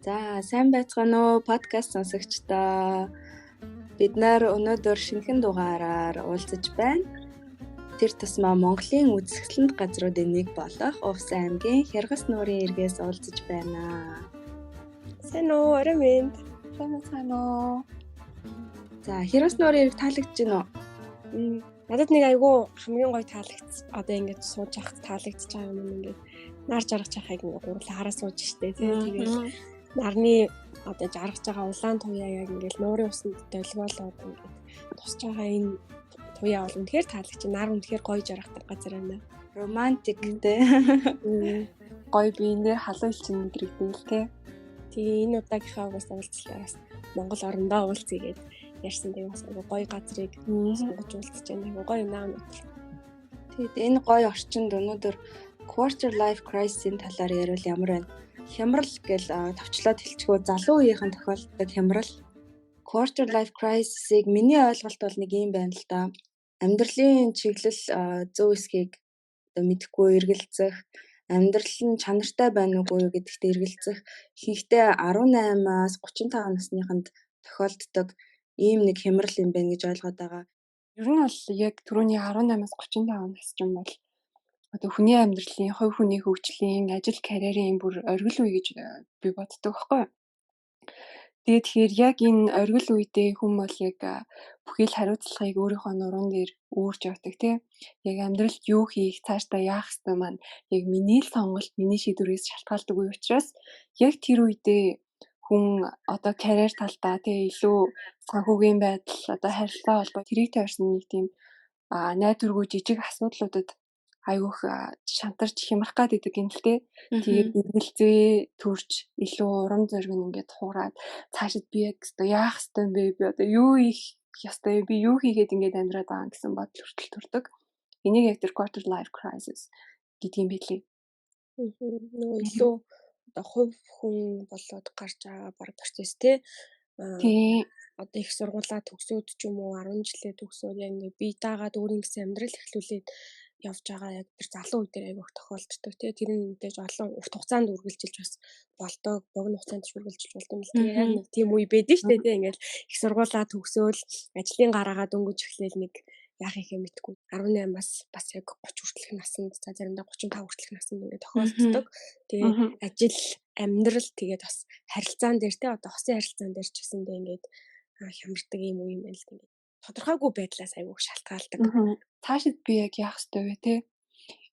За, сайн байцгаана уу подкаст сонсогчдоо. Бид нар өнөөдөр шинэхэн дугаараар уулзаж байна. Тэр тусмаа Монголын үзэсгэлэнт газруудын нэг болох Увс аймгийн Хяргас нуурын эргээс уулзаж байна. Сайн уу, орой минь. Сайн уу. За, Хяргас нуурын эрг таалагдж байна уу? Надад нэг айгүй хамгийн гоё таалагдсан. Одоо ингэж сууж явах таалагдчих байгаа юм ингээд нар жаргаж байхыг ингээд гурлаа хараа сууж штэ тий. Тэгээд нарны одоо жаргаж байгаа улаан туяа яг ингээд нуурын усанд долгиолоод ингээд тусч байгаа энэ туяа бол үнэхээр таалагдчих. Нар үнэхээр гоё жаргадаг газар байна. Романтик тий. Гоё биенээр халуун чинь мэдрэгдэн л тий. Тэгээ энэ удаагийнхаа угаас уулзлаараас Монгол орондоо уулзъя гэдэг ярьсан. Тэгээ бас гоё газрыг сонгож уулзж байна. Гоё наа. Тэгэд энэ гоё орчинд өнөөдөр quarter life crisis-ийн талаар ярил ямар байна? Хямрал гэл товчлоод хэлчихөө залуу үеийнхэн тохиолддог хямрал. Quarter life crisis-ыг миний ойлголт бол нэг юм байна л да. Амьдралын чиглэл зөв эсхийг одоо мэдэхгүй эргэлзэх, амьдрал нь чанартай байна уугүй юу гэдэгт эргэлзэх ихэнхдээ 18-аас 35 насныханд тохиолддог ийм нэг хямрал юм байна гэж ойлгоод байгаа. Ер нь бол яг түрүүний 18-аас 35 нас ч юм бол одоо хүний амьдралын хувь хүний хөгжлийн, ажил карьерийн бүр оргил үе гэж би боддог байхгүй. Тэгэхээр яг энэ оргил үедээ хүн бол яг бүхэл хариуцлагыг өөрийнхөө нуруунд дээр өөрж явдаг тийм. Яг амьдралд юу хийх, цаашдаа яах ёстой маань яг миний л сонголт, миний шийдвэрээс шалтгаалдаг үе учраас яг тэр үедээ хүн одоо карьер талдаа тийм илүү санхүүгийн байдал, одоо харилцаа холбоо тэрийг тойрсон нэг тийм найдваргүй жижиг асуудлуудад айгүйх шантарч хямрах гэдэг юм л тий. Тэгээд эргэлзээ төрж илүү урам зориг ингээд хуураад цаашид би яг одоо яах ёстой юм бэ? Би одоо юу хийх ёстой? Би юу хийгээд ингээд амьдраад байгаа гэсэн бодол хүртэл төрдөг. Энийг яг тэр quarter life crisis гэдэг юм билий. Нөгөө илүү одоо хувь хүн болоод гарч байгаа баг процесс тий. Одоо их сургуулаа төгсөөд ч юм уу 10 жилээ төгсөөд яг ингээд бие даагаад өөрийн гэсэн амьдрал эхлүүлээд явж байгаа яг тэр залуу үе дээр айгүйх тохиолддог тий. Тэр нь мэдээж олон урт хугацаанд үргэлжилж бас болдог, богино хугацаанд ч үргэлжилж болдог юм л тий. Яг нэг тийм үе байдаг шүү дээ тий. Ингээл их сургуулаа төгсөөл ажлын гараагаа дөнгөж эхлээл нэг яах юм мэдгүй 18-аас бас яг 30 хүртэлх наснд за заримдаа 35 хүртэлх наснд ингээд тохиолддог. Тэгээ ажил, амьдрал тэгээд бас харилцаан дээр тий одоо хосын харилцаан дээр ч гэсэндээ ингээд хямрдаг юм уу юм байл тийм тодорхойгүй байдлаас айгүйх шалтгаалдаг. Цаашид би яг яах ёстой вэ те?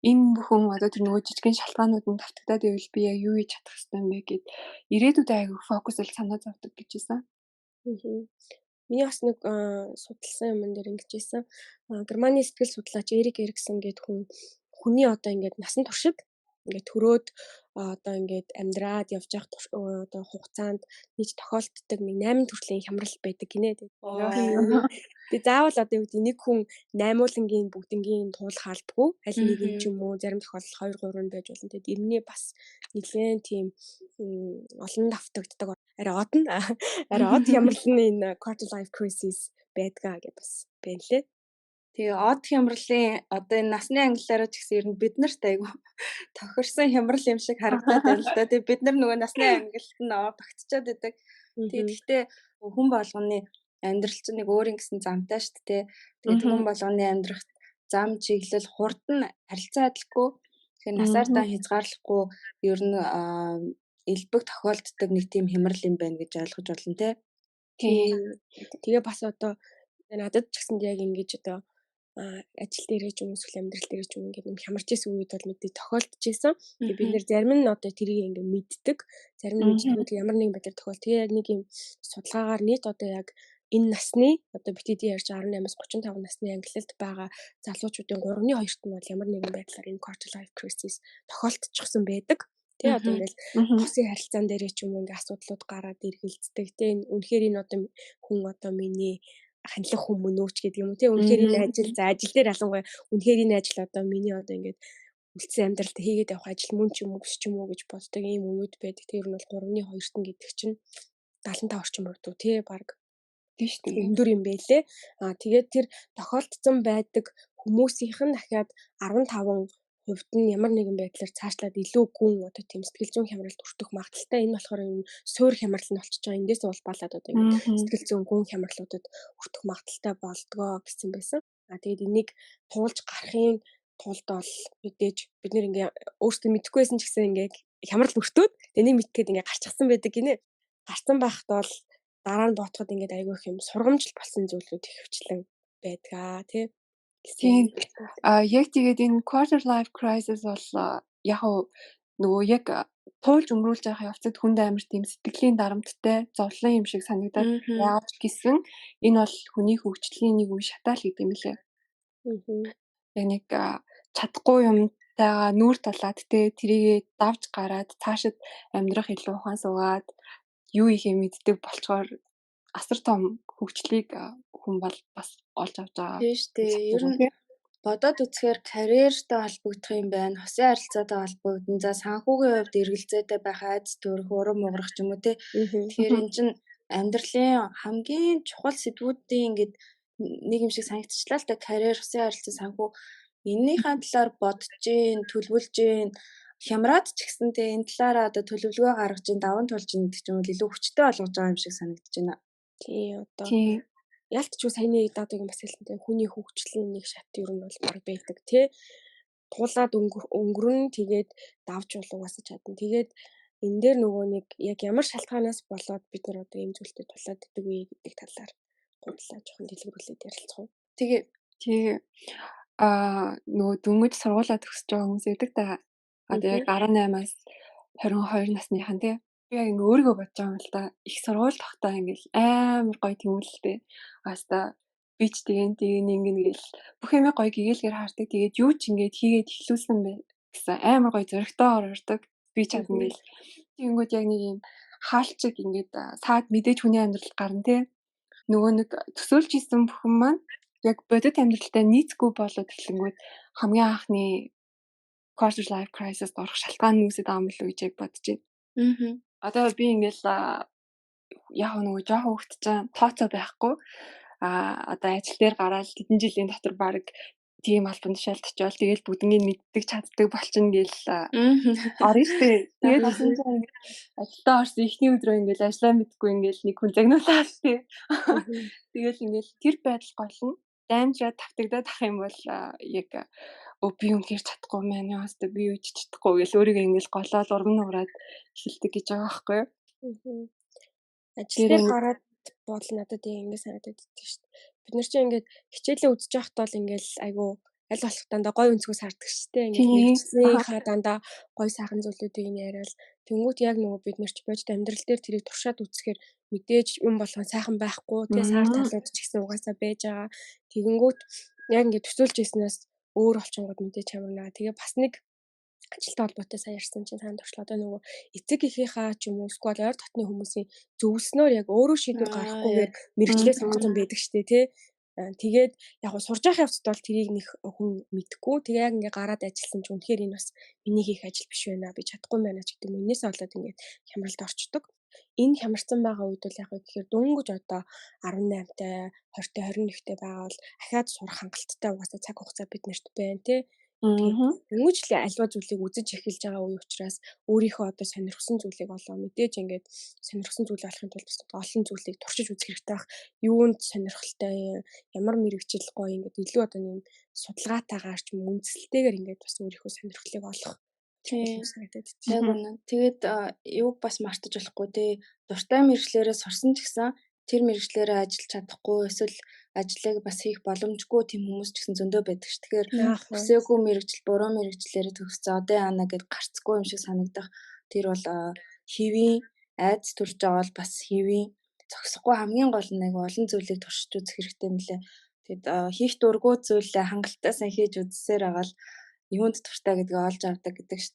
Энэ бүхэн одоо тэр нөгөө жижигэн шалтгаанууд нь давтагдаад ивэл би яг юу хийж чадах ёстой юм бэ гэд ирээдүйдээ айгүйх фокусэл санаа зовдөг гэжсэн. Миний бас нэг судалсан юм дээр ингэж хэлсэн. Германы сэтгэл судлаач Эрик Эриксон гэдэг хүний одоо ингээд насан туршид ингээд төрөөд одоо ингээд амьдраад явж явах одоо хугацаанд нийт тохиолддог нэг 8 төрлийн хямрал байдаг гинэ. Би заавал одоо юу гэдэг нэг хүн 8-уулангийн бүгднгийн туул хаалдгүй аль нэг юм ч юм уу зарим тохиолдолд 2 3 нь байж болно. Тэгээд энэний бас нэгэн тийм олон давтагддаг арай од хямралны энэ quarter life crisis байдгаа гэж бас байна лээ. Тэгээ од хямралын одоо энэ насны англиараа ч гэсэн ер нь бид нарт айгу тохирсон хямрал юм шиг харагдаад байна л да. Тэгээ бид нар нөгөө насны англилт нь багтчихад байдаг. Тэгэхдээ хүн болгоны амьдрал чинь нэг өөр юм гэсэн замтай шүү дээ. Тэгээд хүн болгоны амьдрах зам чиглэл хурд нь харилцаа адилгүй. Тэгэхээр насаар дан хязгаарлахгүй ер нь элбэг тохиолддог нэг тийм хямрал юм байна гэж ойлгож болно те. Тэгээ бас одоо надад ч гэсэн яг ингэж одоо ажил дээр ч юм уу эсвэл амьдрал дээр ч юм ингээд юм хямарч исэн үед бол мэдээ тохиолдож исэн. Тэгээ бид нэр зарим нь одоо тэрийг ингээд мэддэг. Зарим нь мэддэг ямар нэгэн байдлаар тохиол. Тэгээ яг нэг юм судалгаагаар нийт одоо яг энэ насны одоо битэдийн ярьж 18-аас 35 насны англилд байгаа залуучуудын 3/2-т нь бол ямар нэгэн байдлаар энэ quarter life crisis тохиолдчихсон байдаг. Тэ одоо ингээд хосын харилцаан дээр ч юм уу ингээд асуудлууд гараад эргэлздэг. Тэ үнэхээр энэ одоо хүн одоо миний хандлах хүмүүн нөөч гэдэг юм уу тий үнэхээр энэ ажил за ажил дээр ялангуяа үнэхээр энэ ажил одоо миний одоо ингээд үлдсэн амьдралд хийгээд явах ажил мөн ч юм уу биш ч юм уу гэж боддог ийм үеуд байдаг. Тэр нь бол 3/2 гэдэг чинь 75 орчим урд тий баг тийш тий өндөр юм байлээ. Тэгээд тэр тохиолдсон байдаг хүмүүсийнх нь дахиад 15 хувьд нь ямар нэгэн байдлаар цаашлаад илүү гүн одоо тийм сэтгэл зүйн хямралд хүртэх магадaltaй. Энэ болохоор энэ суур хямрал нь болчихж байгаа. Эндээс улбалаад одоо ингээд сэтгэл зүйн гүн хямралуудад хүртэх магадaltaй болдгоо гэсэн байсан. Тэгээд энийг туулж гарахын тулд бол мэдээж бид нэр ингээ өөрсдөө мэдэхгүй байсан ч гэсэн ингээ хямрал өртөөд энийг мэдгээд ингээ гарчихсан байдаг гинэ. Гарсан байхад бол дараа нь бодоход ингээд айгүй их юм сургамжил болсон зүйлүүд их хвчлэн байдгаа тий. Тийм. Яг тэгээд энэ quarter life crisis бол яг нөгөө яг туулж өнгөрүүлж байгаа явцад хүнд амар тийм сэтгэлийн дарамттай зовлон юм шиг санагдаад яаж гисэн энэ бол хүний хөгжлийн нэг үе шатаал гэдэг юм лээ. Яг нэг чадахгүй юмтайгаа нүүр тулаад тэрийг давж гараад цаашид амьдрах илүү ухаан суугаад юу ихээ мэддэг болчоор асар том хөгжлийг хүн бол бас олж авч байгаа. Тийм шүү дээ. Ер нь бодоод үзэхээр карьертэй холбогдох юм байна. Хосын харилцаатай холбогдсон. За санхүүгийн хувьд эргэлзээтэй байх айц төрөх, урам уграх ч юм уу тий. Тэгэхээр энэ чинь амьдралын хамгийн чухал сэдвүүдийн ингээд нэг юм шиг санагдчихлаа л та карьер, хосын харилцаа, санхүү эннийхээ талаар бодож гин, төлөвлөж гин, хямраад ч гэсэн тий энэ талаараа одоо төлөвлөгөө гаргаж гин, даван тулж гин гэдэг ч юм уу илүү хүчтэй болгож байгаа юм шиг санагдаж байна. Тий одоо ялтч саяны даадаг юм бас хэлсэн хүний хөгжлийн нэг шат ер нь бол баг байдаг тий. Туулаад өнгөрөн тэгээд давж угасаж чадна. Тэгээд энэ дээр нөгөө нэг яг ямар шалтгаанаас болоод бид нар одоо ийм зүйлтэй тулаад идэг вэ гэдэг талаар гурлаа жоохон дэлгэрүүлээд ярилцах уу. Тэгээд нөгөө дөнгөж сургуулаа төгсөж байгаа хүмүүс байдаг та. Одоо яг 18-аас 22 насныхан тий. Би яг ингээ өөрийгөө бодож байгаа юм л да. Их сургууль тогтоо ингээл амар гоё тэмүүлэлтэй. Хаста би ч тэгээд ингэн гэл бүх юм гоё гэгээлгээр хардаг. Тэгээд юу ч ингээд хийгээд эхлүүлсэн бэ гэсэн амар гоё зөрөгтэй ордог. Би ч яг ингээл тэгэнгүүт яг нэг юм хаалчиг ингээд саад мэдээж хүний амьдрал гарна тий. Нөгөө нэг төсөөлж исэн бүхэн маань яг бодит амьдралтай нийцгүй болоод эхлэнгүүт хамгийн анхны quarter life crisis орох шалтгаан нь үүсэж байгаа юм л гэж яг бодож байна. Одоо би ингээл яг нөгөө жоохон хөвгт чинь тооцоо байхгүй одоо ажил дээр гараад хэдэн жилийн дотор баг тийм албанд шалдчихвал тэгэл бүгднийг мэддэг чаддаг болчихно гэл орно штэ. Тэгээд ажилдаа орсон эхний өдрөө ингээл ажиллаа мэдгүй ингээл нэг хүн загнуулаа штэ. Тэгэл ингээл тэр байдал голно даймжраад тавтагдаад ах юм бол яг би үнээр чадахгүй мэн яастаа би үуч чадахгүй гэл өөрийгөө ингээл голоод урган нуураад эхэлдэг гэж байгаа байхгүй юу. Ажил дээр гараад бол надад ингэ санагдаад идэв шүү дээ. Бид нар чинь ингээд хичээлээ үзэж байхад бол ингээл айгу аль болох дандаа гой өнцгөөс хардаг шүү дээ. Ингээд нэгцнийхаа дандаа гой сайхан зүйлүүдийг нь яриад тэнгуут яг нөгөө бид нар ч бодит амьдрал дээр тэрийг туршаад үзэхээр мэдээж юм болгон сайхан байхгүй тэгээ сар талууд ч гэсэн угаасаа байж байгаа. Тэгэнгүүт яг ингээд төсөөлж ийснээс өөр олчингод мэдээж хамарнаа. Тэгээ бас нэг ажилтай холбоотой сайн ярьсан чинь санд туршлаа. Одоо нөгөө эцэг эхийнхаа ч юм уу эсвэл ойр дотны хүмүүсийн зөвлснөөр яг өөрөө шийдвэр гаргахгүйгээр мэрэгчлээ сонгосон байдаг штэ тий. Тэгээд яг сурж явах явцад бол тэрийг нэг хүн мэдгүй. Тэгээ яг ингээ гараад ажилласан ч үнэхээр энэ бас миний хийх ажил биш байна. Би чадахгүй байна ч гэдэг юм. Энээсээ болоод ингээд хямралд орчдөг. Энэ хямарсан байгаа үед бол яг гэхээр дөнгөж одоо 18-тай 20-тай 21-тэй байгаа бол ахаад сурах хангалттай угаасаа цаг хугацаа биднэрт байна тий. Хүмүүжлийн альва зүйлийг үзэж эхэлж байгаа үе учраас өөрийнхөө одоо сонирхсан зүйлийг олоо мэдээж ингээд сонирхсан зүйл олохын тулд бас олон зүйлийг туршиж үзэх хэрэгтэй байх. Юунд сонирхолтой ямар мэрэгжил гоё ингээд илүү одоо нэг судалгаатайгаар ч юм үндэслэлтэйгээр ингээд бас өөрийнхөө сонирхлыг олох. Яг үнэ. Тэгээд юуг бас мартаж болохгүй те. Дуртай мэрэгчлэрээ сурсан ч гэсэн тэр мэрэгчлэрээ ажиллаж чадахгүй эсвэл ажлыг бас хийх боломжгүй тийм хүмүүс ч гэсэн зөндөө байдаг ш. Тэгэхээр хүсээгүй мэрэгжил, буруу мэрэгчлэрээ төгссөн одоо яана гэд гарцгүй юм шиг санагдах. Тэр бол хэвийн айц төрж байгаа бол бас хэвийн зогсохгүй хамгийн гол нь нэг олон зүйлийг туршиж үзэх хэрэгтэй юм лээ. Тэгэд хийх дургүй зүйлээ хангалттай сайн хийж үзсээр байгаа л юунд туртай гэдгийг олж авдаг гэдэг ш.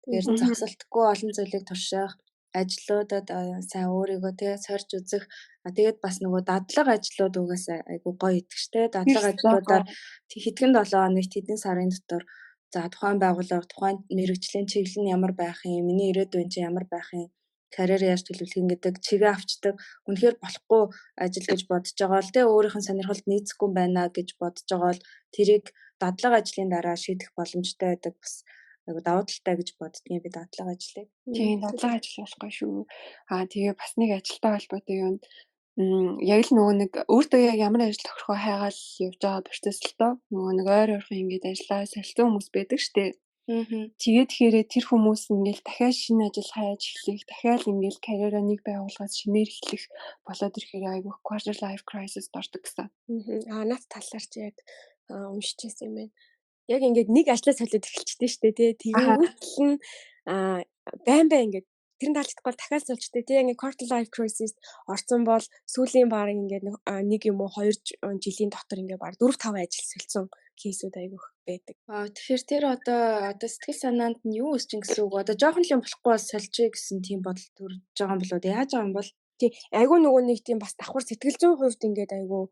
Тэгэхээр зогсолтгүй олон зүйлийг турших, ажлуудад сайн өөрийгөө тэгээ сорж үзэх. Тэгээд бас нөгөө дадлага ажлууд угаасаа айгу гоё идэг штэ. Дадлага ажлуудаар хэдхэн 7 хоногт хэдэн сарын дотор за тухайн байгууллага, тухайн мэрэгжлийн чиглэл нь ямар байх юм, миний ирээдүйн чинь ямар байх юм карьер яаж төлөвлөх гэдэг чигээ авчдаг. Үнэхээр болохгүй ажил гэж бодож байгаа л те өөрийнх нь сонирхолд нийцэхгүй байна гэж бодож байгаа бол тэрийг дадлага ажлын дараа шийдэх боломжтой байдаг. Бас айгу давуу талтай гэж боддгийн би дадлага ажлыг. Тийм дадлага ажил болохгүй шүү. Тэгээ бас нэг ажилтай холбоотой юм. Яг л нөгөө нэг өөртөө яг ямар ажил тохирохоо хайгаал явж байгаа процесс л доо. Нөгөө нэг ойр ойрхон ингэж ажиллаа солилцсон хүмүүс байдаг штэ. Тэгээд тэгэхээр тэр хүмүүс ингээл дахиад шинэ ажил хайж эхлэх, дахиад ингээл карьераа нэг байгууллагаас шинээр эхлэх болоод ирэхээр айгүй quarter life crisis ордог гэсэн. Наад талаар чи яг уншижсэн юм байна. Яг ингээд нэг ажлаа солиод эхэлчихдээ штэ тий. Тэгвэл нь байн ингээд тэрэн таалагдахгүй бол дахиад соличтой тий. Ингээд quarter life crisis орсон бол сүүлийн баг ингээд нэг юм уу 2 жилийн дотор ингээд баг 4 5 ажил солилцсон кейсүүд айгүйх байдаг. Тэгэхээр тэр одоо сэтгэл санаанд нь юу өсч гэсэн үг? Одоо жоохон л юм болохгүй бол сольжээ гэсэн тийм бодол төрж байгаа юм болоо. Яаж байгаа юм бол? Тий, айгүй нөгөө нэг тийм бас давхар сэтгэл зүйн хувьд ингээд айгүй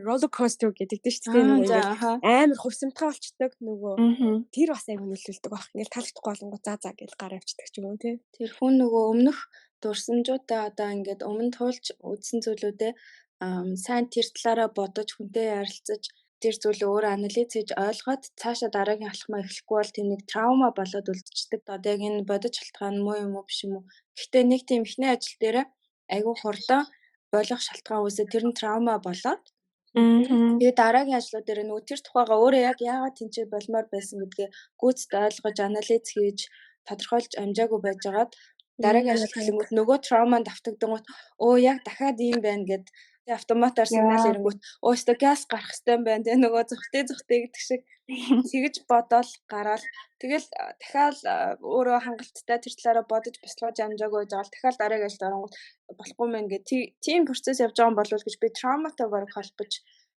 roller coaster гэдэг дээ шүү дээ. Нөгөө амар хувьсамтгай болчдөг нөгөө тэр бас айгүй нөлөөлдөг баг. Ингээд таалагдахгүй болонгоо за гэж гар авчдаг ч юм уу тий. Тэр хүн нөгөө өмнөх дурсамжуудаа одоо ингээд өмнө туулж үзсэн зүйлүүдээ сайн тэр талаараа бодож хүнтэй ярилцаж тэр зүйлээ өөрөө анализ хийж ойлгоод цаашаа дараагийн алхмаа эхлэхгүй бол тийм нэг траума болоод үлдчихдэг. Одоо яг энэ бодож шалтгаан муу юм уу биш юм уу? Гэхдээ нэг тийм ихний ажил дээрээ айгүй хурдан болох шалтгаан үүсээ тэр нь траума болоод тэгээ дараагийн ажлууд дээр нөгөө тэр тухайгаа өөрөө яг яагаад тэнцээ болмоор байсан гэдгээ гүйцэд ойлгож анализ хийж тодорхойлж амжаагүй байжгаад дараагийн ажил хэлэнгүүт нөгөө трауманд автагдангууд яг дахиад ийм байна гэд автоматар сигнал ирэнгүүт өстө газ гарах хэрэгтэй юм байна те нөгөө зүхтэй гэдэг шиг тэгж бодоол гараал тэгэл дахиад өөрөө хангалттай тэр талаараа бодож бяцлагаж амжаагүй жаал дахиад дараагийн ажилд оронгууд болохгүй мэн гэ тийм процесс явж байгаа юм болов гэж би трауматай бараг холбож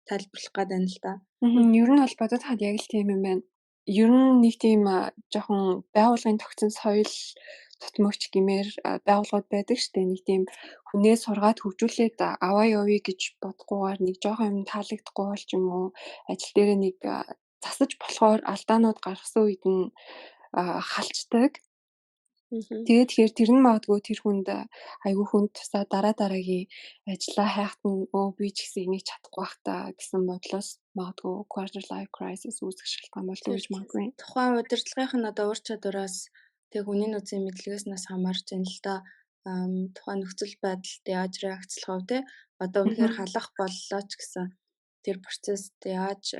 тайлбарлах гээд байна л да. Ер нь бол бодоод хаад яг л тийм юм байна. Ер нь нэг тийм жоохон байгууллагын тогтсон соёл тутмагч гэмээр байгууллагууд байдаг штэ нэг тийм хүнээ сургаад хөгжүүлээд аваа явъя гэж бодохгүйгээр нэг жоохон юм таалагдахгүй бол ч юм уу ажил дээр нэг засаж болохоор алдаанууд гаргасан үед нь халчдаг. Тэгээд тэгэхээр тэр нь магадгүй тэр хүнд айгүй хүнд тусаа дараагийн ажиллаа хайхад нь би ч гэсэн энийг чадахгүй байх та гэсэн бодлоос магадгүй quarter life crisis үүсэх шалтгаан болов гэж магадгүй. Тухайн удирдлагынх нь одоо ур чадвараас тэг хүний нөөцийн мэдлэгээс хамаарч байна л да. Тухайн нөхцөл байдалд яаж реакцлах вэ те? Одоо үнэхээр халах боллоо ч гэсэн тэр процессд яаж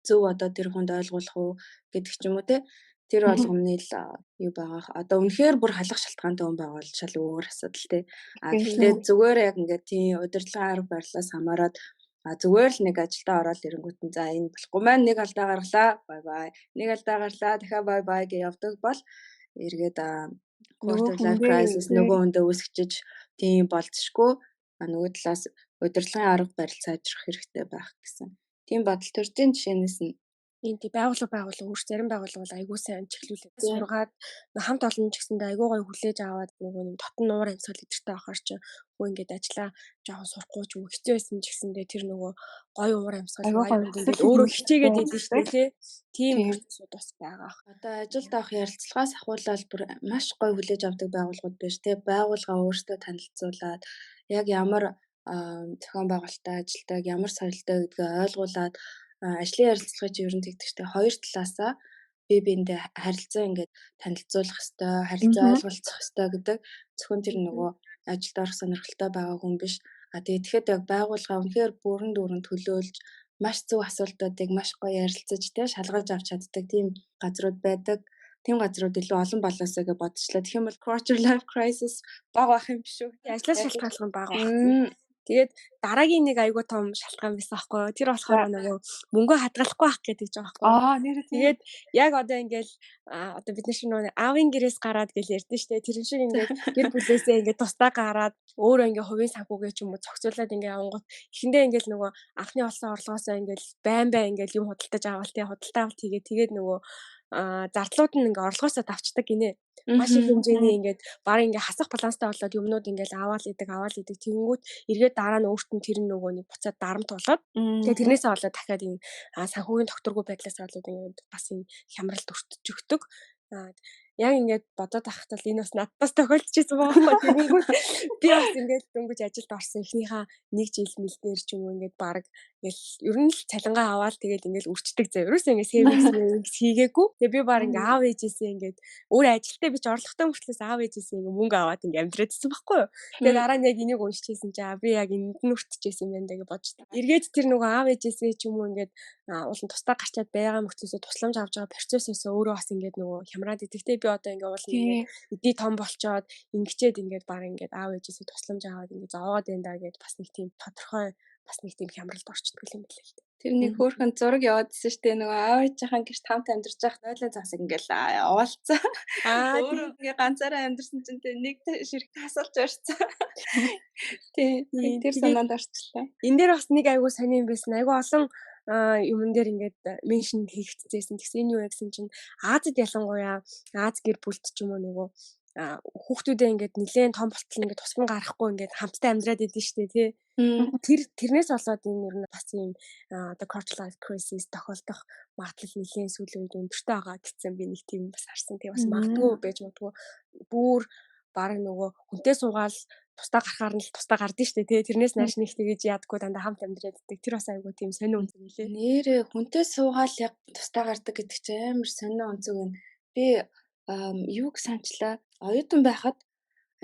зөв одоо тэр хүнд ойлгуулах уу гэдэг ч юм уу те? Тэр болгомны л юу байгаа. Одоо үнэхээр бүр халах шалтгаантай хүн байгаа бол шал өөр асуудал те. Гэхдээ зүгээр яг ингээд тийм удирдлагын арга барилаас хамаарат зүгээр л нэг ажилдаа ороод ирэнгүүт нь за энэ болохгүй маань нэг алдаа гаргалаа бай бай. Нэг алдаа гарлаа дахиад бай бай гэж явдаг бол эргээд quarter life crisis нөгөө өндөө үүсгэж тийм болцшгүй нөгөө талаас удирдлагын арга барил сайжрах хэрэгтэй байх гэсэн. Тийм бодол төржийн жишээнээс нь энэ байгууллага өөр зарим байгууллага айгуу сайн чиглүүлээд сургаад хамт олон ч гэсэндээ айгуу гоё хүлээж аваад нөгөө юм дотн уур амьсгал өдөртэй авахар чи хөө ингээд ажиллаа жоохон сурахгүй ч юм хэцүү байсан ч гэсэндээ тэр нөгөө гоё уур амьсгал ингээд өөрөө хичээгээд идэв шүү дээ тийм процессуд бас байгаа. Одоо ажилд авах ярилцлагаас ахуулаад бүр маш гоё хүлээж авдаг байгууллагууд биш те байгууллага өөртөө танилцуулаад яг ямар зохион байгуулалттай ажилдаг ямар соёлтой гэдгээ ойлгуулад ажлын ярилцлагыг чи ер нь тэгдэг штэ хоёр талаасаа биендээ харилцаа ингээд танилцуулах хэвээр харилцаа ойлголцох хэвээр гэдэг зөвхөн тэр нөгөө ажилд орох сонирхолтой байгаа хүн биш тэгэхэд яг байгууллага үнэхээр бүрэн дүүрэн төлөөлж маш зөв асуултуудыг маш гоё ярилцаж те шалгаж авч чаддаг тийм газрууд байдаг. Тийм газрууд илүү олон болоосоо гэж бодчихлаа. Тэгэх юм бол quarter life crisis бага байх юм биш үү? Ажлаас шалтгаалсан бага байх. Тэгээд дараагийн нэг айгуу том шалтгаан байсан аахгүй юу? Тэр болохоор нөгөө мөнгө хадгалахгүй байх гэдэг ч байгаа аахгүй юу? Тэгээд яг одоо ингээл одоо бид нар шиг нөгөө аавын гэрээс гараад гэж ярьдэн штэ. Тэрэн шиг ингээд гэр бүлээсээ ингээд тусдаа гараад өөрөө ингээд хувийн санхүүгээ ч юм уу зохицуулаад ингээд авангууд эхэндээ ингээд нөгөө анхны олсон орлогоосоо ингээд байн ингээд юм худалдаж аваад худалдаа авалт тэгээд нөгөө зардлууд нь ингээ орлогоосоо давчдаг гинэ. Маш их хэмжээний ингээд баг ингээ хасах баланстай болоод юмнууд ингээл аваад идэг тэгэнгүүт эргээд дараа нь өөртөө тэр нөгөө нэг буцаад дарамт болоод тэгээ тэрнээсээ болоод дахиад энэ санхүүгийн докторгүй байдлаас болоод ингээд бас энэ хямралд өртөж өгдөг. яг ингээд бодоод ахтал энэ бас надаас тохиолдчихсан байгаа байхгүй. Би бас ингээд дөнгөж ажилд орсон эхнийхээ 1 жил мэлдээр ч юм уу ингээд баг ингээл ер нь л цалингаа аваад тэгээд ингээл үрчдэг зэ. Ерөөсөө ингээд savings хийгээгүй. Тэгээд би баг ингээд аав ээжээсээ ингээд өөр ажилтаа би ч орлоготой мөртлөөс аав ээжээсээ ингээд мөнгө аваад ингээд амьдраад ирсэн байхгүй юу. Тэгээд дараа нь яг энийг уншижсэн чи би яг энд нь үртчихсэн юм байна даа гэж бодож та. Эргээд тэр нөгөө аав ээжээсээ ч юм уу ингээд уулын тусдаа гарчаад байгаа мөртлөөсөө тусламж авч байгаа процессоос өөрөө бас ингээд нөгөө хямраад идэхтэй би одоо ингээд уулын ингээд эдий том болчоод ингэчээд ингээд баг ингээд аав ээжээсээ тусламж аваад ингээд зовоод байна даа гэж бас нэг тийм тодорхой бас нэг тийм хямралд орчдөг юм байна л дээ. Тэр нэг хөөрхөн зураг яваадсэн шүү дээ. Нөгөө аав ээжийнхэн гэрт хамт амьдарч байхад ойлоо засаг ингээл яваалцсан. Өөрөө ингээ ганцаараа амьдарсан чинь нэг ширхэг тасалж орцсон. Тэр санаанд орчлоо. Энэ дээр бас нэг айгуу сони юм байсан. Айгуу олон юмн дээр ингээд меншн хийгдчихсэн. Тэгсэн юу гэсэн чинь Азад ялангуяа Аз гэр бүлт ч юм уу нөгөө хүүхдүүдээ ингээд нэлээд том болтол ингээд тусган гарахгүй ингээд хамтдаа амьдраад идэв штэ тий. Тэрнээс болоод энэ ер нь бас юм одоо quarter life crisis тохиолдох магадлал нэлээд сүүлийн үед өндөртэй байгаа гэсэн би нэг тийм бас харсан. Тий бас магадгүй байж магадгүй бүр баг нөгөө хүнтэй суугаал тусдаа гарахаар нь тусдаа гардыг штэ тий. Тэрнээс нааш нэг тэгэж яадаггүй дандаа хамт амьдраад идэг. Тэр бас айгүй тийм сонио үнцэг үлээ. Нэрээ хүнтэй суугаал яг тусдаа гардаг гэдэг чинь амар сонио үнцэг байна. Би юуг санчлаа оюутан байхад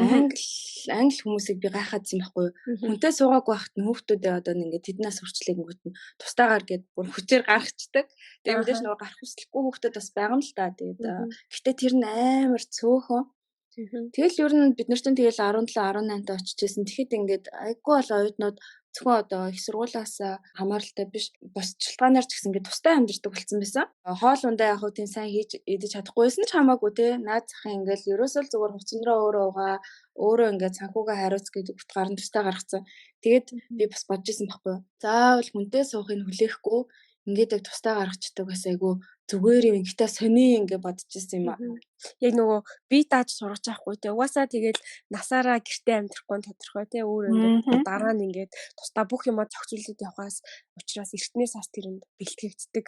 англи хүмүүсийг би гайхаадсан байхгүй юу. Хүнтэй суугаагүй байхад хүүхдүүдээ одоо ингээд тэднээс хүрчлэнгүүт нь тустаагаар гээд бүр хүчээр гаргацдаг. Тэгээд мэдээж нөгөө гарах хүсэлгүй хүүхдүүд бас байгаа юм л да. Тэгээд гэтээ тэр нь амар цөөхөн. Тэгэл ер нь бид нар чинь тэгэл 17 18 та очижсэн. Тэгэхэд ингээд айгүй бол оюутнууд зөвхөн одоо их сургуулиас хамааралтай биш бос чилгаанаар ч гэсэн ингээд тустай амьдардаг болсон байсан. Хоол ундаа яг хөө тийм сайн хийж идэж чадахгүйсэн ч хамаагүй те наад захын ингээд ерөөсөө л зүгээр хувцандраа өөрөө угаа өөрөө ингээд санхугаа хариуц гэдэг утгаар нь тустай гаргацсан. Тэгээд би бас бодож исэн байхгүй. Заавал хүнтэй суухыг хүлээхгүй ингээд яг тустай гаргацдаг бас айгүй зүгээр юм. Гэтэ сони ингээд бодож исэн юм аа. Яг нөгөө би дааж сургаж авахгүй те угаасаа тэгэл насаараа гэртээ амьдрахгүй тодорхой те өөр ингээд дараа нь ингээд тусдаа бүх юмаа зохицуулаад явахаас учраас эртнээс бас тэрэнд бэлтгэгддэг.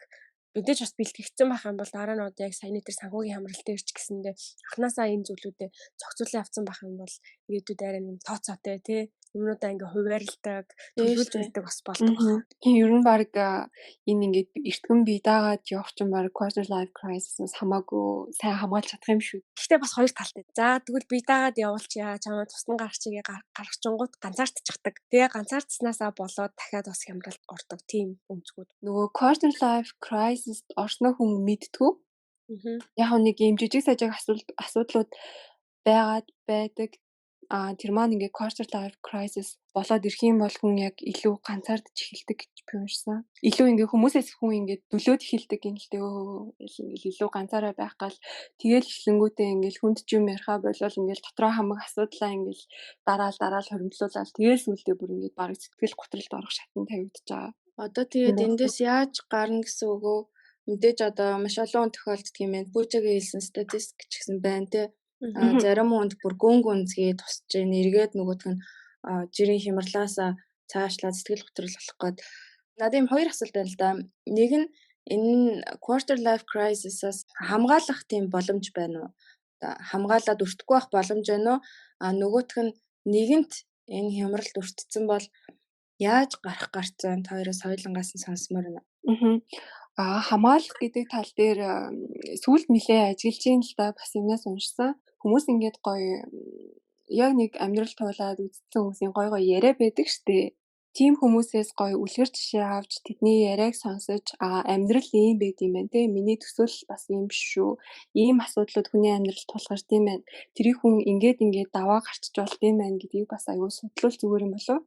Мэдээж бас бэлтгэгдсэн байх юм бол дараа нь одоо яг саяны тэр санхүүгийн хамралтай ирч гэсэндээ анханасаа энэ зүйлүүдээ зохицуулан авсан байх юм бол ирээдүйд арай нэг тооцоотой те юмнуудаа ингээ хуваарилдаг, төлөвлөж байдаг бас болдог байна. Ер нь баг энэ ингээд эртгэн бие даагаад явах чинь баг quarter life crisis-аас хамаагүй сайн хамгаалж чадах юм шүү. Гэхдээ бас хоёр талтай. За тэгвэл бие даагаад явуулчаа чамаа тусдан гарчигээ гаргачингууд ганцаардчихдаг. Тэгээ ганцаардснаасаа болоод дахиад бас хямралд ордог тийм өнцгүүд. Нөгөө quarter life crisis-д орсноо хүн мэдтгүү. Яг нэг юм жижиг сажиг асуудлууд байгаад байдаг. Тэр маань ингээ quarter life crisis болоод ирэх юм бол хүн яг илүү ганцаардж эхэлдэг гэж би уншсан. Илүү ингээ хүмүүсээс хүн ингээ дөлөөд эхэлдэг юм л дээ. Илүү ганцаараа байх гал тэгэл эхлэнгүүтээ ингээл хүнд ч юм ярихаа болол ингээл дотроо хамаг асуудлаа ингээл дараал хоримтлуулаад тэгэл сүулдэ бүр ингээ бараг сэтгэл готролд орох шатнд тавигдаж байгаа. Одоо тэгээд эндээс яаж гарна гэсэн үгөө мэдээж одоо маш олон тохиолддог юм байна. Бүжигийн хэлсэн статистик ч гэсэн байна те. Зарим хүнд бүр гүн гүнзгий тусч ийн эргээд нөгөөх нь жирийн хямралаасаа цаашлаад сэтгэл готрол болох гээд надад юм хоёр асуулт байна л да. Нэг нь энэ quarter life crisis-аас хамгаалах тийм боломж байна уу? Хамгаалаад өртөхгүй байх боломж байна уу? Нөгөөх нь нэгэнт энэ хямралд өртсөн бол яаж гарах гарцсан хоёроос хоёлангаас нь сонсомоор байна. Хамгаалах гэдэг тал дээр сүүлд нэлээ ажиллаж ийн л да бас юмнаас уншсан. Хүмүүс ингээд гоё яг нэг амьдрал туулаад үзсэн хүмүүсийн гоё яриа байдаг штэ. Тийм хүмүүсээс гоё үлгэр жишээ авч тэдний яриаг сонсож амьдрал ийм байд юм байна те. Миний төсөөл бас ийм биш шүү. Ийм асуудлууд хүний амьдралд тулгарч ийм байна. Тэрийг хүн ингээд даваа гарчиж болд юм байна гэдгийг бас аюул судлуул зүгээр юм болов.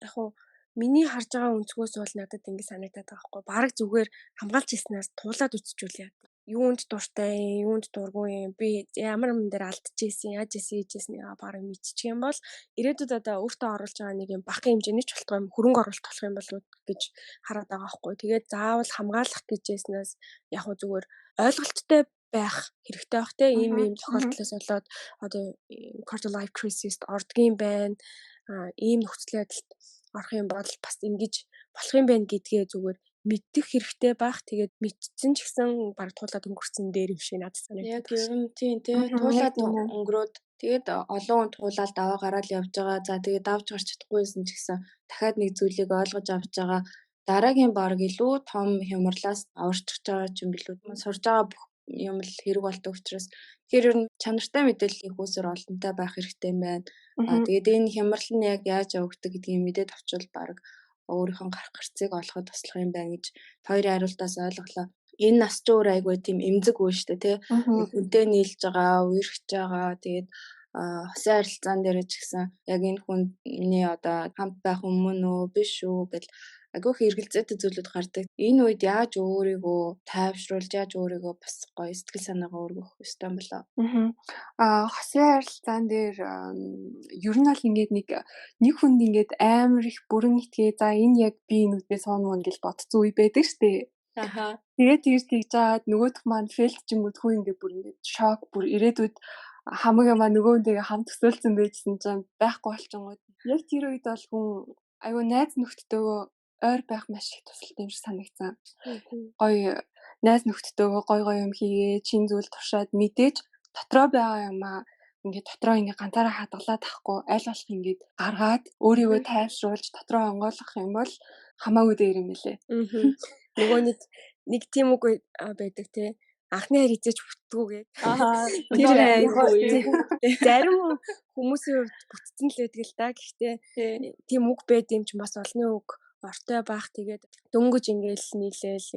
Яг уу миний харж байгаа өнцгөөс бол надад ингэ санагдаад байгаа хгүй. Бараг зүгээр хамгаалж ирснээр туулаад үтсчүүл яа. Юунд дуртай, юунд дургүй юм. Би ямар юм дээр алдчихсэн, яаж ийжсэн бараг мэдчих юм бол ирээдүйд одоо өөртөө оруулж байгаа нэг юм бахын хэмжээний ч болтгоо юм хөрөнгө оруулалт болох юм болов гэж хараад байгаа хгүй. Тэгээд заавал хамгаалах гэжээснээс яг уу зүгээр ойлголттой байх хэрэгтэй бах те. Ийм тохиолдлоос болоод одоо quarter life crisis ордгийн байна. Ийм нөхцөл байдалд орох юм бол бас ингэж болох юм байна гэдгээ зүгээр мэдэх хэрэгтэй бах. Тэгээд мэдсэн ч гэсэн баг туулаад өнгөрцөн дээр юм шиг надад Яг санагддаг. ер нь тийм туулаад өнгөрөөд тэгээд олон хүн туулаад даваа гараад явж байгаа. За тэгээд давж гарч чадахгүйсэн ч гэсэн дахиад нэг зүйлийг ойлгож авч байгаа. Дараагийн баг илүү том хямралаас аварчих байгаа юм билүү. Сурж байгаа бүх юм л хэрэг болдог учраас тэгэхээр ер нь чанартай мэдээллийн хөөсөр олонтой байх хэрэгтэй юм байна. Тэгээд энэ хямрал нь яг яаж явагддаг гэдгийг мэдээд авчвал баг өөрийнхөө гарах гарцыг олоход туслах юм байна гэж хоёрын хариултаас ойлголоо. Энэ нас ч өөр айгүй тийм эмзэг үе шүү дээ тий. Хүнтэй нийлж байгаа, үерхэж байгаа. Тэгээд хосын харилцаан дээр ч гэсэн яг энэ хүний одоо хамт байх өмнө үү биш үү гэл айгүй хэрэгэлзээтэй зүйлүүд гардаг. Энэ үед яаж өөрийгөө тайвшруулж, яаж өөрийгөө бас гоё сэтгэл санаагаа өргөх ёстой юм болоо. Хосын харилцаан дээр ер нь бол ингээд нэг хүнд ингээд амар их бүрэн итгээ за энэ яг би нүдээ соонмон гэж бодцсон үе байдаг шүү дээ. Тэгээд тэгж жаад нөгөөх маань фейлд ч юм уу тхүү ингээд бүр ингээд шок бүр ирээдүйд хамаг ямаа нөгөөндөө хамт төсөөлсөн байжсэн чинь байхгүй болчихгоо. Яг тэр үед бол хүн айгүй найз нөхдөдөө ойр байх маш их тусалтай юм шиг санагдсан. Гоё найз нөхдөдөө гоё юм хийгээ, чин зүйл туршаад мэдээж дотроо байгаа юмаа ингээд дотроо ингээд ганцаараа хадгалаад ахгүй аль болох ингээд гаргаад өөрийгөө тайвшруулж дотроо онгойлгох юм бол хамаагүй дээр юм лээ. Нөгөө нэг тийм үг байдаг тий. Анхны хайр хизээж бүтгүүгээд. Зарим хүмүүсийн хувьд бүтцэн л байдаг л да. Гэхдээ тийм үг байд юм чинь бас олны үг ортой баах. Тэгээд дөнгөж ингээл нийлээл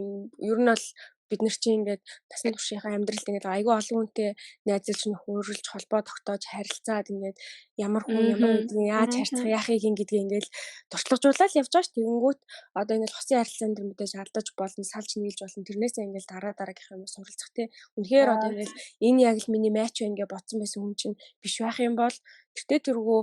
ер нь бол бид нар чинь ингээд насны туршийнхаа амьдралд ингээд айгүй олон хүнтэй найзалж нөхөрлж холбоо тогтоож харилцаад ингээд ямар хүн ямар үдгийг яаж харьцах яахыг гэдгийг ингээд туршлагажуулаад явж байгаа ш. Тэгэнгүүт одоо ингээд хосын харилцаан дээр мэдээж алдаж болно, салж нийлж болно. Тэрнээсээ ингээд дараагийнх юм суралцах те. Үнэхээр одоо ингээд энэ яг л миний матч байна гэж бодсон байсан хүн чинь биш байх юм бол тэртээ тэргүү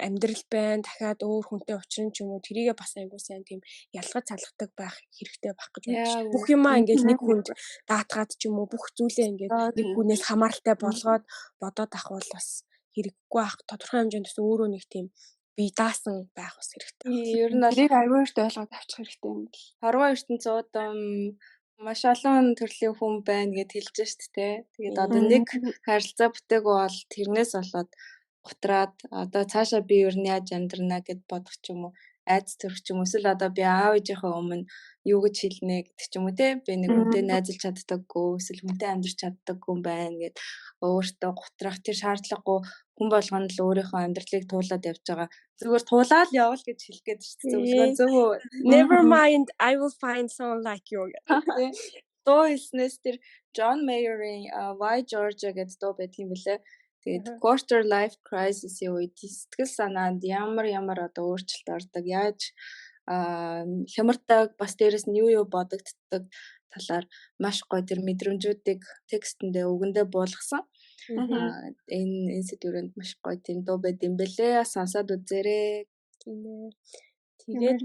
амьдрал байна, дахиад өөр хүнтэй уулзсан ч юм уу тэрийгээ бас айгуу сайн тийм ялгаж салгадаг байх хэрэгтэй байх гэж байна. Бүх юмаа ингээд нэг хүнд даатгаад ч юм уу бүх зүйлээ ингээд нэг хүнээс хамааралтай болгоод бодоод авах бол бас хэрэггүй ах. Тодорхой хэмжээнд бас өөрөө нэг тийм бие даасан байх бас хэрэгтэй. Ер нь тэрийг айгүй их ойлгоод авчих хэрэгтэй юм бэл. Хорвоо ертөнцид маш олон төрлийн хүн байна гэд хэлж шít те. Тэгээд одоо нэг харилцаа бүтээгөө бол тэрнээс болоод готраад одоо цаашаа би ер нь яаж амьдрнаа гэд бодох ч юм уу айц төрөх ч юм уу эсвэл одоо би аав ээжийнхээ өмнө юу гэж хэлнэ гэдэг ч юм уу те би нэг хүнтэй найзалж чаддаггүй эсвэл хүнтэй амьдарч чаддаггүй байна гэд өөртөө готрах тэр шаардлагагүй хүн болгоно л өөрийнхөө амьдралыг туулаад явж байгаа зүгээр туулаад явал гэж хэлэх гээд шүү дээ. Never mind, I will find someone like you. Дуу хэлснээс тэр John Mayer-ийн Why Georgia гэдэг дуу байдаг юм билээ. Тэгээд quarter life crisis-ийн үед сэтгэл санаанд ямар одоо өөрчлөлт ордог, яаж хямардаг, бас дээрэс нь юу бодогддог талаар маш гоё тэр мэдрэмжүүдийг текстэндээ үгэндээ буулгасан. Энэ сэдвүүрэнд маш гоё тийм дуу байд юм бэлээ. Сонсоод үзээрэй. Тэгээд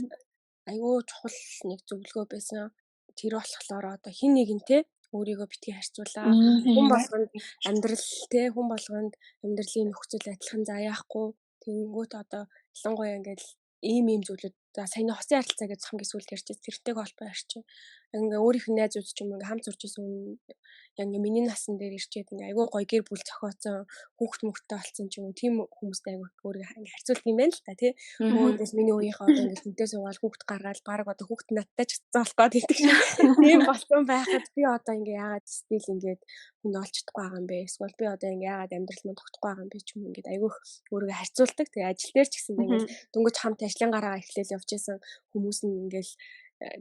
айгүй чухал нэг зөвлөгөө байсан. Тэр болохоор одоо хин нэгэнтэй өөрийгөө битгий харьцуулаа. Хүн болгонд амьдрал те хүн болгонд амьдралын нөхцөл адилхан заяахгүй. Тэнгүүт одоо ялангуяа ингээл ийм зүйлүүд за саяны хосын харилцаа гэж хамгийн сүүлд ярьчих тэрнтэйг холбоо ярьчих. Ингээ өөрийнх нь найзууд ч юм ингээ хамт сурч исэн яг ингээ миний насан дээр ирчээд ингээ айгүй гоё гэр бүл зохиоцсон хүүхд мөхтэй болсон ч юм уу тийм хүмүүстэй айгүй өөрийгөө ингээ харьцуулт юм байна л та тий. Өөндөөс миний өөрийнхөө одоо ингээ хүнтэй суугаад хүүхд гаргаад баг одоо хүүхд надтай ч цаалах гээд байдаг шиг тийм болсон байхад би одоо ингээ яагаад стил ингээд хүн олж чадахгүй байгаа юм бэ? Эсвэл би одоо ингээ яагаад амьдрал мань тогтохгүй байгаа юм бэ ч юм ингээд айгүй өөрийгөө харьцуулдаг. Тэгээ ажил дээр ч гэсэн ингээ дөнгөж хамт ажлын гараа эхлээл явж исэн хүмүүс нь ингээл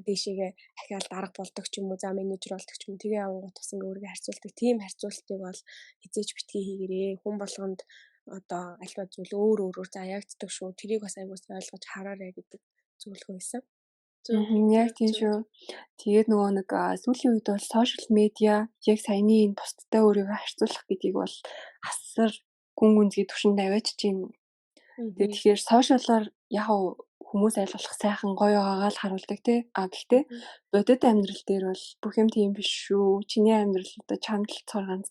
дэшигээ ахиал дарга болдог ч юм уу за менежер болдог ч юм тэгээ явангууд бас ингээ өөрийгөө харьцуулдаг. Тийм харьцуултыг бол хизээж битгий хийгэрээ. Хүн болгонд одоо альва зүйл өөрөөр заяагддаг шүү. Тэрийг бас айгуус ойлгож хараарай гэдэг зөвлөгөө байсан. Яг тийм шүү. Тэгээд нөгөө нэг сүүлийн үед бол сошиал медиа яг саяны энэ посттай өөрийгөө харьцуулах гэдгийг бол асар гүн гүнзгий түвшинд аваач чинь. Тэгэхээр сошиалаар яг хүмүүс ойлгох сайхан гоё байгаагаа л харуулдаг тий. Гэхдээ бодит амьдрал дээр бол бүх юм тийм биш шүү. Чиний амьдрал одоо чамд л цорганц.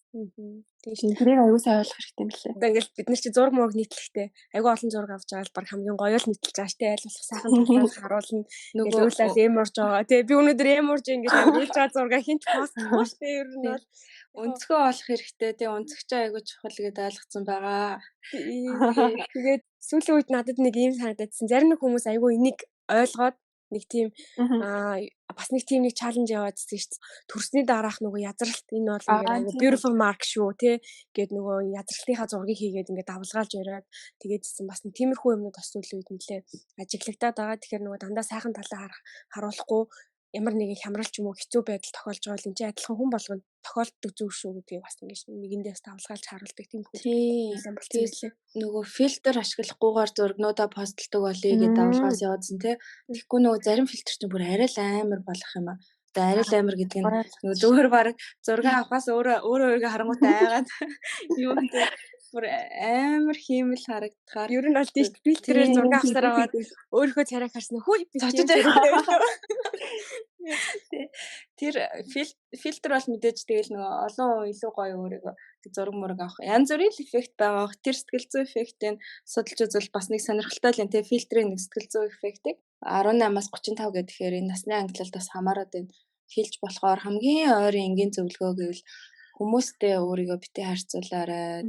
Тийм тэрийг аюу сайн ойлгох хэрэгтэй юм лээ. Одоо ингээл бид нар чи зураг мураг нийтлэхтэй аюу олон зураг авч байгаа л баг хамгийн гоё л нийтлж байгаа штэ айл болох сайхан талаар харуулна. Нөгөө үйлэл эморж байгаа. Тэгээ би өнөөдөр эморж ингэж амьдж байгаа зураг хинч постлох штэ ер нь бол өнцгөө олох хэрэгтэй. Тэгээ өнцгчээ аягүй чухал гэдээ ойлгоцсон байгаа. Тэгээд сүүлийн үед надад нэг юм санагдсан. Зарим нэг хүмүүс аягүй энийг ойлгоод нэг тийм бас нэг тийм нэг чаленж яваад гэсэн шүү дээ. Төрсний дараах нөгөө язралт энэ бол ингээд beautiful mark шүү тий гэд нөгөө язралтынхаа зургийг хийгээд ингээд давлгаалж яриад тэгээдсэн бас нэг тиймэрхүү юмнууд бас сүүлийн үед нэлээ ажиглагдаад байгаа. Тэгэхээр нөгөө дандаа сайхан талаа харуулахгүй ямар нэгэн хямрал ч юм уу хэцүү байдал тохиолж байгаа бол энэ чинь адилхан хүн болгонд тохиолддог зүйл шүү гэдгийг бас ингэж нэгэндээс давлгаалж харуулдаг тийм хүү. Тийм болчихлээ. Нөгөө фильтр ашиглахгүйгээр зургнуудаа постлдог болъё гэдээ давлгаас яваадсан тий. Тэгэхгүй нөгөө зарим фильтр чинь бүр арай л амар болох юм аа. Одоо арай л амар гэдэг нь нөгөө зүгээр баг зураг авахаас өөрөө харангуйтай айгаад юу тий бүр амар хиймэл харагдахаар ер нь бол тийш фильтрээр зураг авсаар аваад өөрийнхөө царайг харсан хөөе би цочод тэр фильтр бол мэдээж тэгэл нөгөө олон илүү гоё өөрийгөө зураг мураг авах янз бүрийн эффект байгаа. Тэр сэтгэл зүй эффектийг судалж үзвэл бас нэг сонирхолтой л юм те фильтрийн нэг сэтгэл зүй эффектийг 18-аас 35 гэхээр энэ насны ангиллалд бас хамаарат байна. Хэлж болохоор хамгийн ойрын энгийн зөвлөгөө гэвэл хүмүүстэй өөрийгөө битээ харьцуулаарай.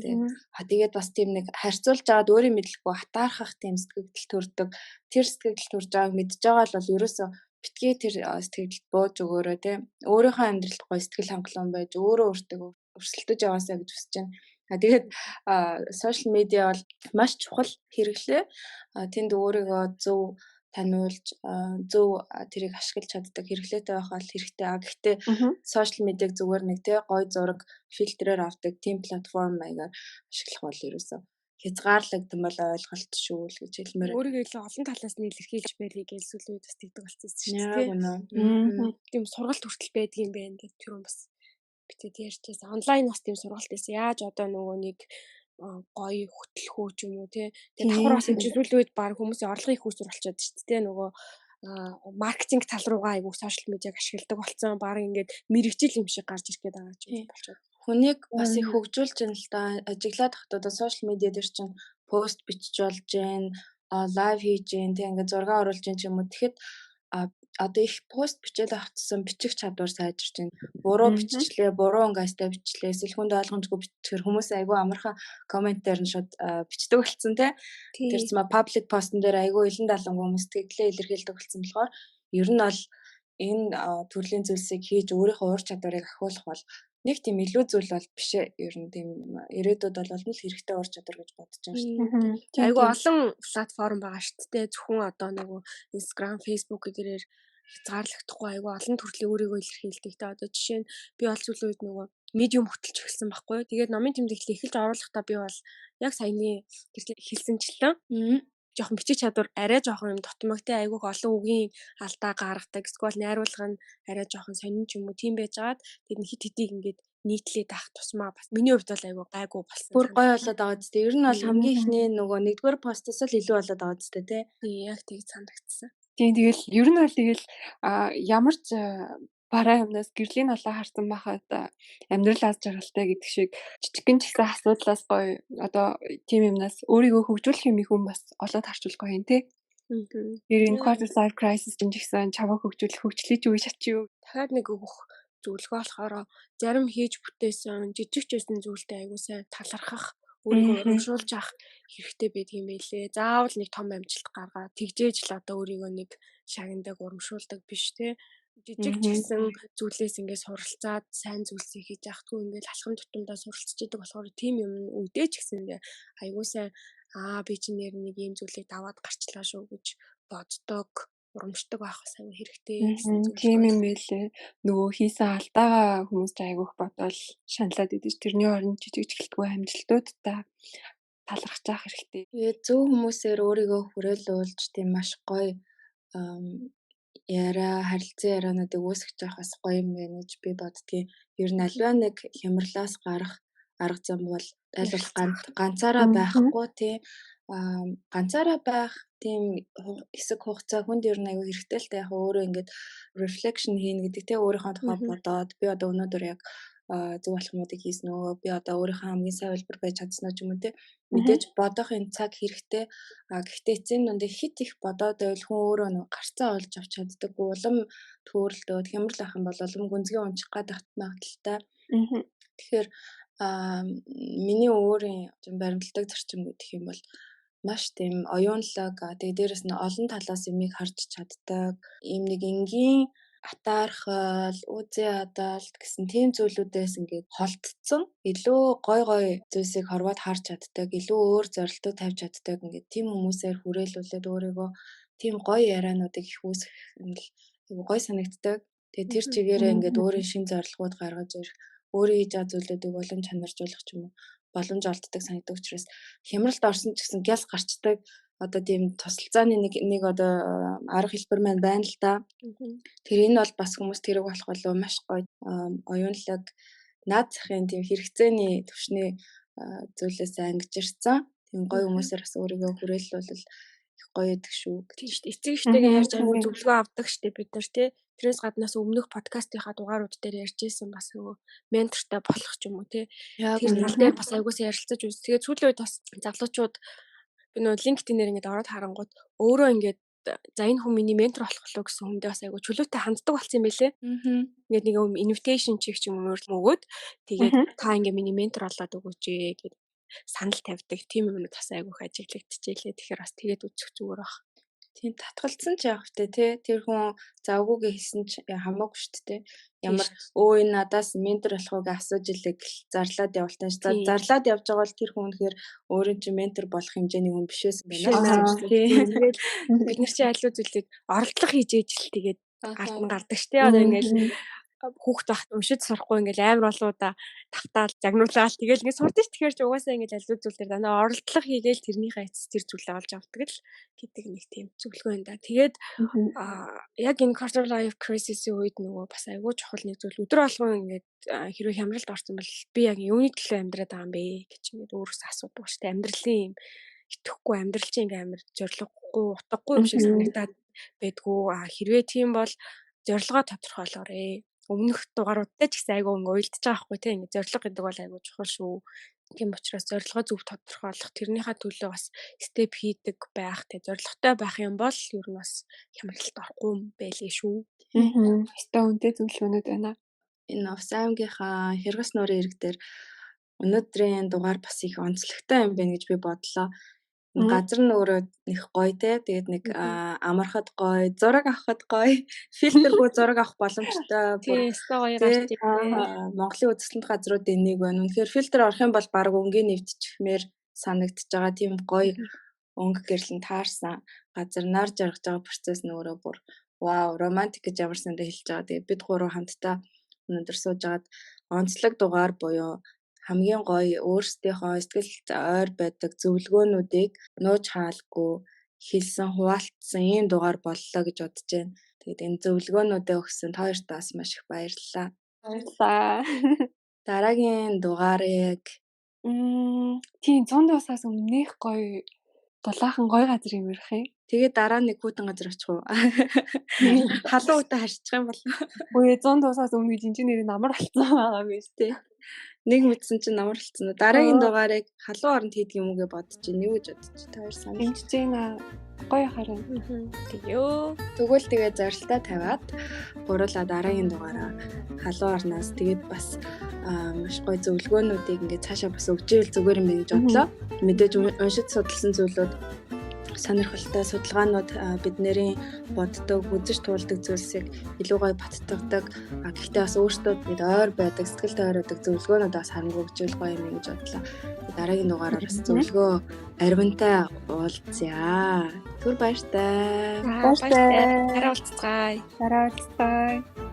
Тэгээд бас тийм нэг харьцуулж аваад өөрийн мэдлэхгүй хатаархах тийм сэтгэл төрдөг. Тэр сэтгэл төрж байгааг мэдж байгаа л бол ерөөсөө битгий тэр сэтгэлд бууж өгөөрэй тийм. Өөрийнхөө амьдралд гоё сэтгэл хангалуун байж өөрөө өөртөө өрсөлдөж яваасаа гэж хүсэж байна. Тэгээд сошиал медиа бол маш чухал хэрэглээ. Тэнд өөрийгөө зөв таниулж зөв тэрийг ашиглаж чаддаг хэрэглээтэй байх бол хэрэгтэй. Гэхдээ сошиал медиаг зүгээр нэг тий гоё зураг фильтрээр авдаг тийм платформ маягаар ашиглах бол ерөөсөө хязгаарлагдсан бол ойлголт шүү л гэж хэлмээр. Өөрийгөө илүү олон талаас нь илэрхийлж байлиг гэж сүүлийн үед бас тэгдэг болсон шүү дээ. Тийм сургалт хүртэл байдаг юм байна гэдэг тэр юм бас битээ ярьжсэн. Онлайн бас тийм сургалт байсан. Яаж одоо нөгөө нэг гоё хөтлөхөө ч юм уу тий. Тэгээ давхар бас энэ сүүлийн үед баг хүмүүсийн орлогын их үүсвэр болчиход шүү дээ. Нөгөө маркетинг тал руугаа айгу сошиал медиаг ашигладаг болсон. Баг ингээд мэрэгжил юм шиг гарч ирэх гээд байгаа ч юм болчиход. Хүнийг бас их хөгжүүлж байна л да. Ажиглаад хатуудаа сошиал медиа дээр чинь пост бичиж болж гэн, лайв хийж гэн, тэг ингээд зураг оруулж гэн ч юм уу. Тэгэхэд одоо их пост бичээд авчихсан бичих чадвар сайжирч байна. Буруу биччихлээ, буруу ангастай бичлээ, эсвэл хүнд ойлгомжгүй биччихэр хүмүүс айгүй амархан комментээр нь шууд бичдэг болсон те. Тэр зма паблик постн дээр айгүй илэн далангүй хүмүүс тэглээ илэрхийлдэг болсон болохоор ер нь бол энэ төрлийн зүйлсийг хийж өөрийнхөө уур чадварыг ахиулах бол нэг тийм илүү зүйл бол биш ээ. Ер нь тийм ирээдүйд бол олон л хэрэгтэй уур чадвар гэж бодож байгаа шүү дээ. Айгүй олон платформ байгаа шүү дээ. Зөвхөн одоо нөгөө Instagram, Facebook гэдэрээр хязгаарлагдахгүй айгүй олон төрлийн өөрийгөө илэрхийлдэг. Тэ одоо жишээ нь би бол сүүлийн үед нөгөө медиум хөтлж эхэлсэн байхгүй. Тэгээд номын тэмдэглэлийг эхэлж оруулахдаа би бол яг саяны хэлсэнчлэн жоохон бичих чадвар арай жоохон юм дотмогтой айгүйх олон үгийн алдаа гаргадаг. Эсвэл найруулга нь арай жоохон сонин ч юм уу тийм байжгаад тэгээд хит хитийг ингээд нийтлээд авах тусмаа бас миний хувьд бол айгүй гайгүй болсон. Бүр гоё болоод байгаа зү. Ер нь бол хамгийн ихний нөгөө нэгдүгээр постоос л илүү болоод байгаа зү тэ. Яг тийг санагдсан. Тийм тэгэл ер нь бол тэгэл ямар ч бараа юмнаас гэрлийн олоо харсан байхад амьдрал аз жаргалтай гэдэг шиг жижигэн ч ихсэн асуудлаас гоё одоо тийм юмнаас өөрийгөө хөгжүүлэх юм их хүн бас олоод харчвал гоё юм те. Ер нь quarter life crisis гэж ихсэн чаваа хөгжлөж үе шатчих. Дахиад нэг өгөх зөвлөгөө болохоор зарим хийж бүтээсэн жижиг жижиг зүйлтэй аягүй сайн талархах өөрийгөө урамшуулж авах хэрэгтэй байдаг юм байлээ. Заавал нэг том амжилт гаргаад тэгжээж л одоо өөрийгөө нэг шагнадаг урамшуулдаг биш те. Жижиг жигсэн зүйлээс ингээд суралцаад сайн зүйлсийг хийж яахгүй ингээд алхам тутамдаа суралцж идэг болохоор тийм юм үедээ ч гэсэн ингээд аягүй сайн би чинь нэр нэг ийм зүйлийг даваад гарчлаа шүү гэж боддог урамшдаг байх сайн хэрэгтэй гэсэн зүйл. Тийм юм байлээ. Нөгөө хийсэн алдаагаа хүмүүс айгүйх бодвол шаналаад идэж тэрний оронд жижиг жигэлтгүй амжилтуудтай талархаж явах хэрэгтэй. Тэгээд зөв хүмүүсээр өөрийгөө хүрээлүүлж тийм маш гоё яриа харилцан яриануудыг үүсгэж явах бас гоё юм байна гэж би боддгийн. Ер нь альва нэг хямралаас гарах арга зам бол айлбал ганцаараа байхгүй тий ганцаараа байх тийм хэсэг хугацаа хүнд ер нь аюу хэрэгтэй л та яг өөрөө ингээд reflection хийнэ гэдэг те өөрийнхөө тухай бодоод би одоо өнөөдөр яг зөв болох юмудыг хийсэн үү би одоо өөрийнхөө хамгийн сайн хэлбэр байж чадсан уу ч юм уу те мэдээж бодохын цаг хэрэгтэй гэхдээ эцсийн дунд хит их бодоод байвал хүн өөрөө нэг гарцаа олж авч чаддаг улам төөрөлдөөд хямрал ах юм бол улам гүнзгий унчих гадах магадaltaй тэгэхээр миний өөрийн баримтлагдаг зарчим гэх юм бол маш тийм оюунлаг тэгээ дээрэс нь олон талаас юмыг харж чаддаг ийм нэг энгийн атаархал үзээ адалт гэсэн тийм зүйлүүдээс ингээд холдсон илүү гой зүйлсийг хорвоод харж чаддаг илүү өөр зорилтууд тавьж чаддаг ингээд тийм хүмүүсээр хүрээлүүлээд өөрийгөө тийм гоё яриануудыг их үүсгэх юм л гой санагддаг тэгээ тэр чигээрээ ингээд өөрийн шин зорилгууд гаргаж ирэх өөрөө хийж байгаа зүйлүүдийг болон чанаржуулах ч юм уу боломж олддог санагддаг учраас хямралд орсон ч гэсэн гял гарчдаг одоо тийм тусалцааны нэг одоо арга хэлбэр маань байна л да. Тэр энэ бол бас хүмүүс тэрэг болох болов маш гоё оюунлаг наад захын тийм хэрэгцээний төвшний зүйлээс ангиж ирсэн. Тийм гоё хүмүүсээр бас өөрийгөө хүрээлүүлвэл их гоё идэг шүү. Тийм шүү дээ. Эцэг эхтэйгээ ярьж аягүй зөвлөгөө авдаг шүү дээ бид нар тий. Тэрээс гаднаас өмнөх подкастынхаа дугаарууд дээр ярьжсэн бас нөгөө ментортай болох ч юм уу тий. Тэр тал дээр бас аягуулсан ярилцаж үз. Тэгээд сүүлийн үед бас залуучууд би нөгөө LinkedIn-ээр ингээд ороод харангууд өөрөө ингээд за энэ хүн миний ментор болох болов гэсэн хүндээ бас аягуул чөлөөтэй ханддаг болсон юм байлээ. Ингээд нэг invitation чиг ч юм уу өгөөд тэгээд та ингээд миний ментор болоод өгөөч гэдэг санал тавьдаг тийм юмнууд бас аягуух ажиглагдчихжээ. Тэгэхээр бас тэгээд үзэх зүгээр баг. Тийм татгалцсан ч яах вэ те тэр хүн завгүйгээ хэлсэн ч хамаагүй шүү дээ ямар энэ надаас ментор болохыг асууж илэг зарлаад явалтан ш зарлаад явж байгаа бол тэр хүн үнэхээр өөрөө чи ментор болох хэмжээний хүн бишээс байна. Тэгээд бид нар чи аливаа зүйлийг оролдлого хийж ээж л тэгээд алтан гардаг ш те одоо ингээл хүүхд байхад уншиж сурахгүй ингээл амар болоуда тавтаал загнуулаад тэгэл ингээд сурдаг ш тэгэхээр ч угаасаа ингээд аливаа зүйл дээр дандаа оролдлого хийгээл тэрнийхээ эцэс тэр зүйлээ олж авдаг л гэдэг нэг тийм зөвлөгөө энэ да. Тэгээд яг энэ quarter life crisis-ийн үед нөгөө бас айгүй чухал нэг зүйл өдөр болгон ингээд хэрвээ хямралд орсон бол би яг юуны төлөө амьдраад байгаа юм бэ гэж ингээд өөрөөсөө асуудаг ш те амьдралын юм итгэхгүй амьдрал чинь ингээд амар зориггүй утгагүй юм шиг санагдаад байдгүй хэрвээ тийм бол зорилгоо тодорхойлоорой. Өмнөх дугааруудтай ч гэсэн айгүй уйлдаж байгаа хгүй тийм ингэ зорилго гэдэг бол айгүй чухал шүү. Тийм учраас зорилгоо зөв тодорхойлох тэрнийхээ төлөө бас степ хийдэг байх тийм зорилготой байх юм бол ер нь бас хямралд орохгүй юм байлээ шүү. Өстой үнэтэй зөвлөгөөнүүд байна. Энэ Увс аймгийнхаа Хэрэгс нуурын ирэг дээр өнөөдрийн дугаар бас их онцлогтой юм байна гэж би бодлоо. Газар нь өөрөө их гоё те тэгээд нэг амархад гоё зураг авахд гоё фильтргүй зураг авах боломжтой гоё гарч ирээ. Монголын үзэсгэлэнт газруудын нэг байна. Үнэхээр фильтр орох юм бол баг өнгийн нэвтчихмээр санагдчихж байгаа тийм гоё өнгө гэрлэн таарсан газар нар жаргаж байгаа процесс нь өөрөө бүр вау романтик гэж ямар сандаа хэлж байгаа. Тэгээд бид гурав хамтдаа өнөөдөр сууж агаад онцлог дугаар буюу хамгийн гоё өөрсдийнхөө сэтгэл ойр байдаг зөвлөгөөнүүдийг нууж хаалгүй хэлсэн хуваалцсан ийм дугаар боллоо гэж бодож байна. Тэгээд энэ зөвлөгөөнүүдээ өгсөн та хоёртаас маш их баярлалаа. Баярлалаа. Дараагийн дугаарыг тийм 100 дуусаас өмнөх гоё дулаахан гоё газар юм ярих юм. Тэгээд дараа нэг хүүтэн газар очих уу? Халуун уутай харьчих юм бол. Үгүй 100 дуусаас өмнө жинжиг нэрийн намар болсон байгаа юм биш тий. Нэг мэдсэн чинь намар болсон. Дараагийн дугаарыг халуун оронд хийдэг юм уу гэж бодож байна. Юу гэж бодож та хоёр санаж байна. Гоё харин. Тэгё. Тэгвэл тэгээ зорилтоо тавиад гурлаа дараагийн дугаараа халуун орноос тэгээд бас маш гоё зөвлөгөөнүүдийг ингээд цаашаа бас өгчээл зүгээр юм гэж бодлоо. Мэдээж уншиж судалсан зүйлүүд сонирхолтой судалгаанууд бидний боддог, үзэж туулдаг зүйлсийг илүү гоё баттгадаг. Гэхдээ бас өөртөө бид ойр байдаг, сэтгэлд ойр байдаг зөвлөгөөнүүд бас харангуйгжүүл гоё юм гэж бодлоо. Дараагийн дугаараар бас зөвлөгөө аривантай уулзъя. Түр баяртай. Баяртай. Дараа уулзцгаая. Дараа уулзцгаая.